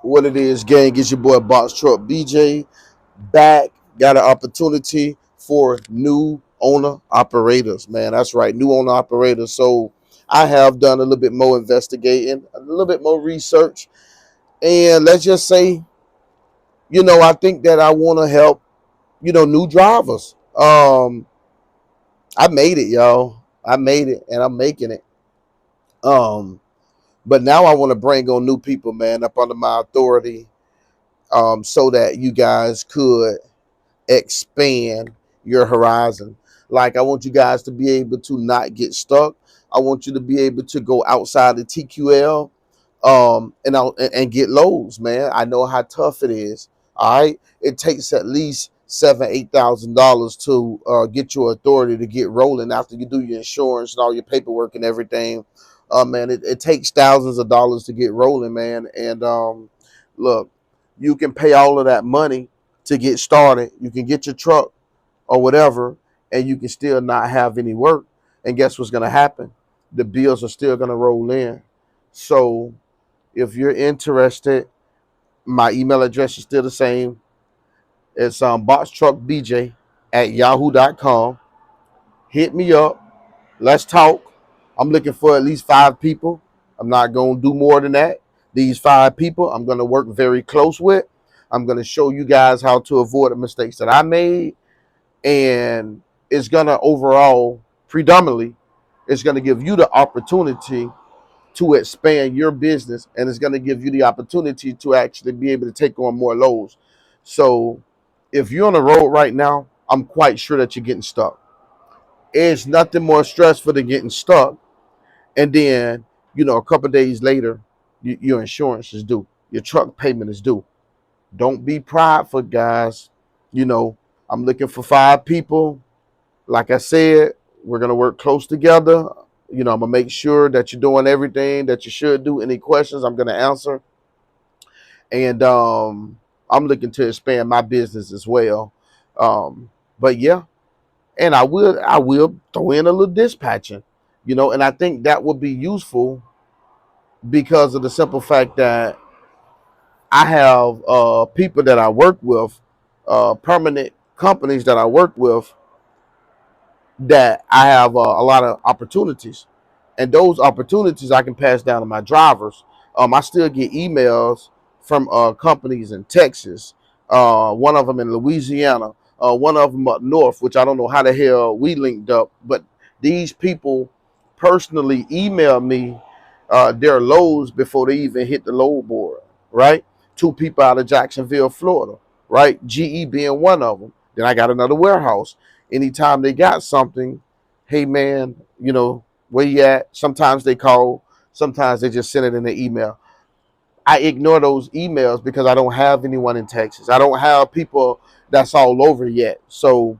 What it is, gang, is your boy BoxTruckbj back. Got an opportunity for new owner operators, man. That's right, new owner operators. So I have done a little bit more investigating, a little bit more research, and let's just say, I think that I want to help, new drivers. I made it, y'all. I made it, and I'm making it. Um, but now I want to bring on new people, man, up under my authority, so that you guys could expand your horizon. Like, I want you guys to be able to not get stuck. I want you to be able to go outside the TQL, and get loads, man. I know how tough it is. All right, it takes at least $7,000-8,000 to get your authority to get rolling after you do your insurance and all your paperwork and everything. Man, it takes thousands of dollars to get rolling, man. And look, you can pay all of that money to get started. You can get your truck or whatever, and you can still not have any work. And guess what's going to happen? The bills are still going to roll in. So if you're interested, my email address is still the same. It's boxtruckbj at yahoo.com. Hit me up. Let's talk. I'm looking for at least 5 people. I'm not going to do more than that. These 5 people I'm going to work very close with. I'm going to show you guys how to avoid the mistakes that I made. And it's going to overall, predominantly, it's going to give you the opportunity to expand your business, and it's going to give you the opportunity to actually be able to take on more loads. So if you're on the road right now, I'm quite sure that you're getting stuck. It's nothing more stressful than getting stuck, and then a couple of days later, your insurance is due, your truck payment is due. Don't be prideful, guys. you know I'm looking for 5 people. Like I said, we're gonna work close together. I'm gonna make sure that you're doing everything that you should do. Any questions, I'm gonna answer. And I'm looking to expand my business as well. But yeah, and I will throw in a little dispatching. And I think that would be useful because of the simple fact that I have people that I work with, permanent companies that I work with, that I have a lot of opportunities, and those opportunities I can pass down to my drivers. I still get emails from companies in Texas, one of them in Louisiana, one of them up north, which I don't know how the hell we linked up, but these people personally email me their loads before they even hit the load board, right? 2 people out of Jacksonville, Florida, right? GE being one of them. Then I got another warehouse. Anytime they got something, hey man, where you at? Sometimes they call, sometimes they just send it in the email. I ignore those emails because I don't have anyone in Texas. I don't have people that's all over yet. So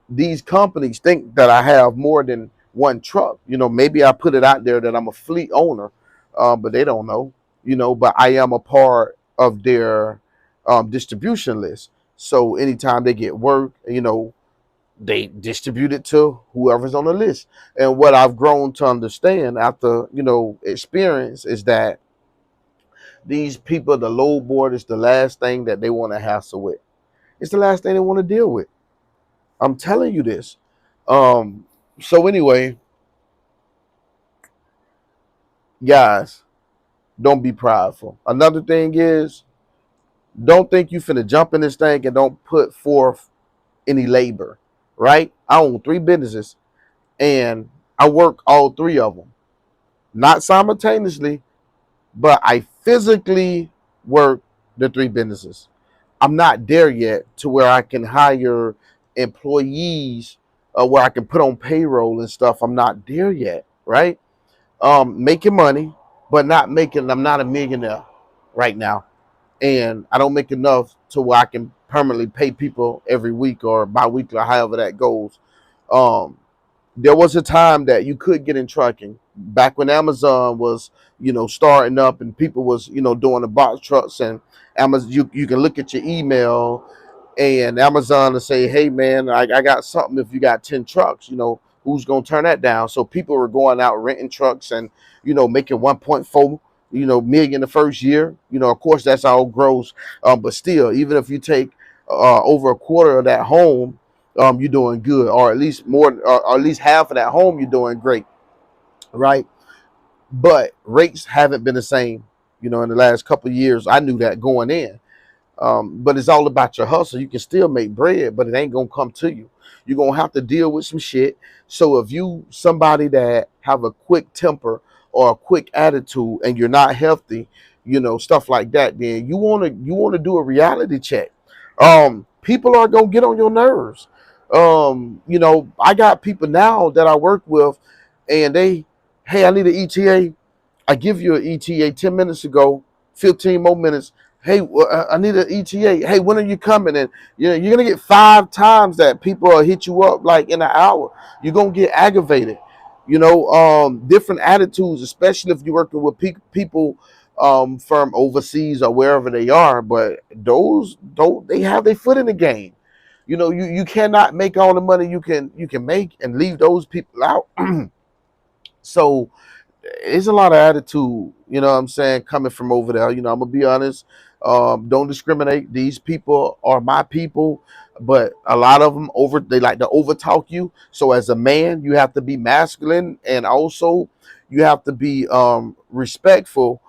these companies think that I have more than one truck. Maybe I put it out there that I'm a fleet owner, but they don't know. But I am a part of their distribution list. So anytime they get work, they distribute it to whoever's on the list. And what I've grown to understand after experience is that these people, the load board is the last thing that they want to hassle with. It's the last thing they want to deal with. I'm telling you this. So anyway, guys, don't be prideful. Another thing is, don't think you finna jump in this thing and don't put forth any labor. Right? I own 3 businesses, and I work all 3 of them. Not simultaneously, but I physically work the 3 businesses. I'm not there yet to where I can hire employees, where I can put on payroll and stuff. I'm not there yet, right? Making money, but not making. I'm not a millionaire right now, and I don't make enough to where I can permanently pay people every week or bi-weekly, or however that goes. Um, there was a time that you could get in trucking back when Amazon was, starting up, and people was, doing the box trucks. And Amazon, you can look at your email, and Amazon will say, hey man, I got something if you got 10 trucks. Who's gonna turn that down? So people were going out renting trucks and making 1.4 million the first year. Of course, that's all gross. But still, even if you take over a quarter of that home, you're doing good, or at least more, or at least half of that home, you're doing great, right? But rates haven't been the same, in the last couple of years. I knew that going in. But it's all about your hustle. You can still make bread, but it ain't gonna come to you. You're gonna have to deal with some shit. So if you somebody that have a quick temper or a quick attitude and you're not healthy, stuff like that, then you wanna do a reality check. People are gonna get on your nerves. I got people now that I work with, and hey, I need an ETA. I give you an ETA 10 minutes ago, 15 more minutes. Hey, I need an ETA. Hey, when are you coming? And you're gonna get 5 times that people will hit you up like in an hour. You're gonna get aggravated. Different attitudes, especially if you're working with people from overseas or wherever they are. But those don't they have their foot in the game. You cannot make all the money you can make and leave those people out. So it's a lot of attitude, what I'm saying, coming from over there. I'm gonna be honest. Don't discriminate. These people are my people, but a lot of them they like to overtalk you. So as a man, you have to be masculine, and also you have to be respectful.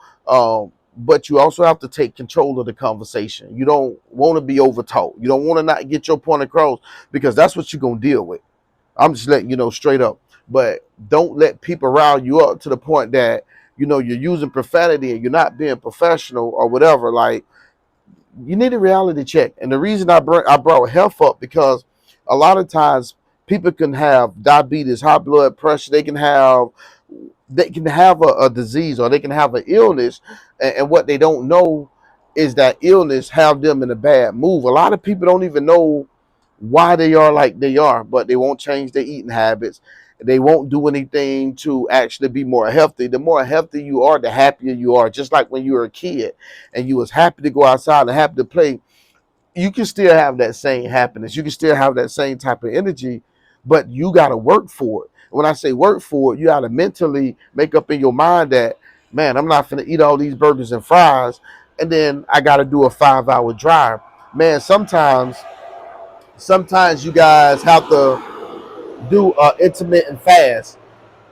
But you also have to take control of the conversation. You don't want to be overtalked. You don't want to not get your point across, because that's what you're gonna deal with. I'm just letting you know straight up. But don't let people rile you up to the point that you're using profanity and you're not being professional or whatever. Like, you need a reality check. And the reason I brought health up, because a lot of times people can have diabetes, high blood pressure. They can have a disease, or they can have an illness, and what they don't know is that illness have them in a bad move. A lot of people don't even know why they are like they are, but they won't change their eating habits. They won't do anything to actually be more healthy. The more healthy you are, the happier you are. Just like when you were a kid and you was happy to go outside and happy to play, you can still have that same happiness. You can still have that same type of energy, but you got to work for it. When I say work for it, you got to mentally make up in your mind that, man, I'm not going to eat all these burgers and fries, and then I got to do a 5-hour drive. Man, sometimes you guys have to do intermittent fast,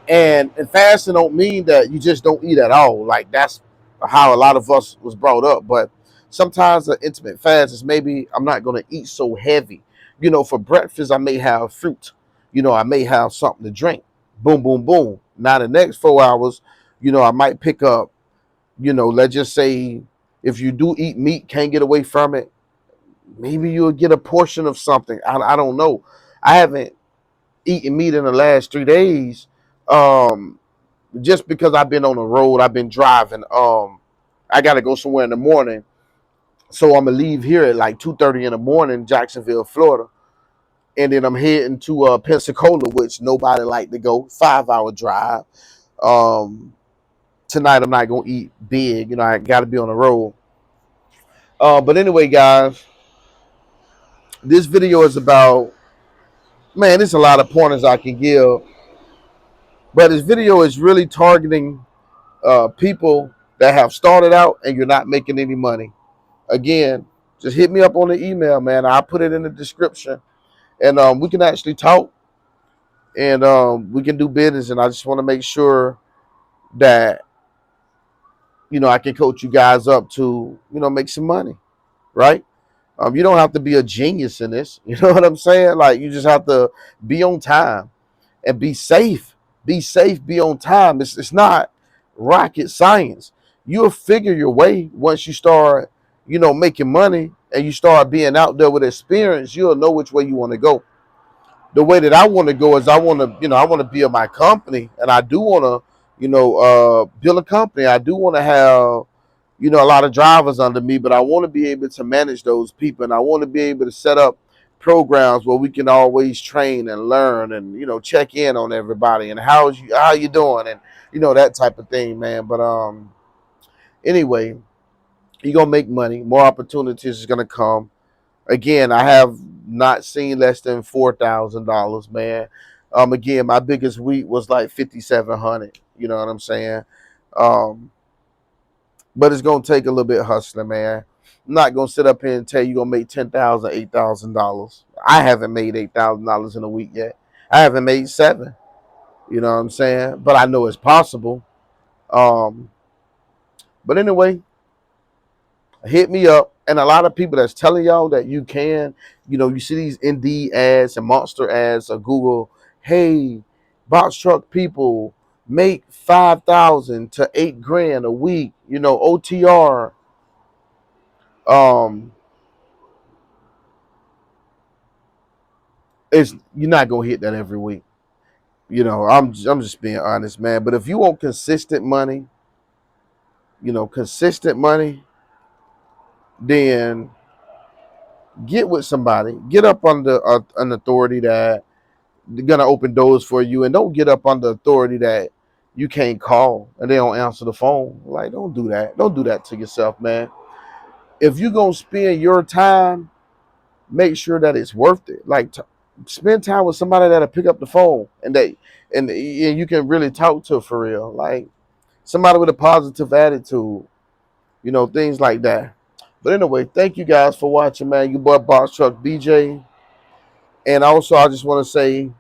and fasting don't mean that you just don't eat at all. Like, that's how a lot of us was brought up. But sometimes an intimate fast is, maybe I'm not going to eat so heavy. For breakfast I may have fruit. I may have something to drink. Boom, boom, boom. Now the next 4 hours, I might pick up, let's just say, if you do eat meat, can't get away from it, maybe you'll get a portion of something. I don't know. I haven't eaten meat in the last 3 days, um, just because I've been on the road. I've been driving. I got to go somewhere in the morning, so I'm gonna leave here at like 2:30 in the morning, Jacksonville, Florida, and then I'm heading to Pensacola, which nobody like to go. 5-hour drive. Um, Tonight I'm not gonna eat big. I got to be on the road. But anyway, guys, this video is about, man, there's a lot of pointers I can give, but this video is really targeting people that have started out and you're not making any money. Again, just hit me up on the email, man. I'll put it in the description, and we can actually talk, and we can do business. And I just want to make sure that I can coach you guys up to make some money, right? You don't have to be a genius in this. You know what I'm saying? Like, you just have to be on time and be safe. Be safe, be on time. It's not rocket science. You'll figure your way once you start, making money, and you start being out there with experience. You'll know which way you want to go. The way that I want to go is, I want to build my company, and I do want to, build a company. I do want to have, a lot of drivers under me, but I want to be able to manage those people, and I want to be able to set up programs where we can always train and learn, and check in on everybody, and how you doing, and that type of thing, man. But anyway, you're gonna make money. More opportunities is gonna come. Again, I have not seen less than $4,000, man. Again, my biggest week was like 5,700. You know what I'm saying? Um, but it's gonna take a little bit of hustling, man. I'm not gonna sit up here and tell you gonna make $10,000, $8,000. I haven't made $8,000 in a week yet. I haven't made seven. You know what I'm saying? But I know it's possible. Um, but anyway, hit me up. And a lot of people that's telling y'all that you can, you see these Indeed ads and Monster ads or Google, hey, box truck people make 5,000 to 8 grand a week, OTR. Um, it's You're not gonna hit that every week. I'm just being honest, man. But if you want consistent money, then get with somebody. Get up under an authority that gonna open doors for you, and don't get up under authority that you can't call and they don't answer the phone. Like, don't do that. Don't do that to yourself, man. If you're gonna spend your time, make sure that it's worth it. Like, spend time with somebody that'll pick up the phone and you can really talk to for real. Like, somebody with a positive attitude, things like that. But anyway, thank you guys for watching, man. Your boy BoxTruck BJ. And also, I just want to say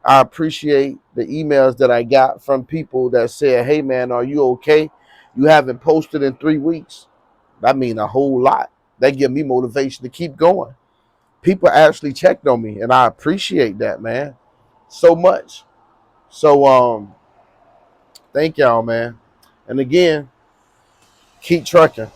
I appreciate the emails that I got from people that said, hey, man, are you okay? You haven't posted in 3 weeks. That means a whole lot. That give me motivation to keep going. People actually checked on me, and I appreciate that, man, so much. So, thank y'all, man. And again, keep trucking.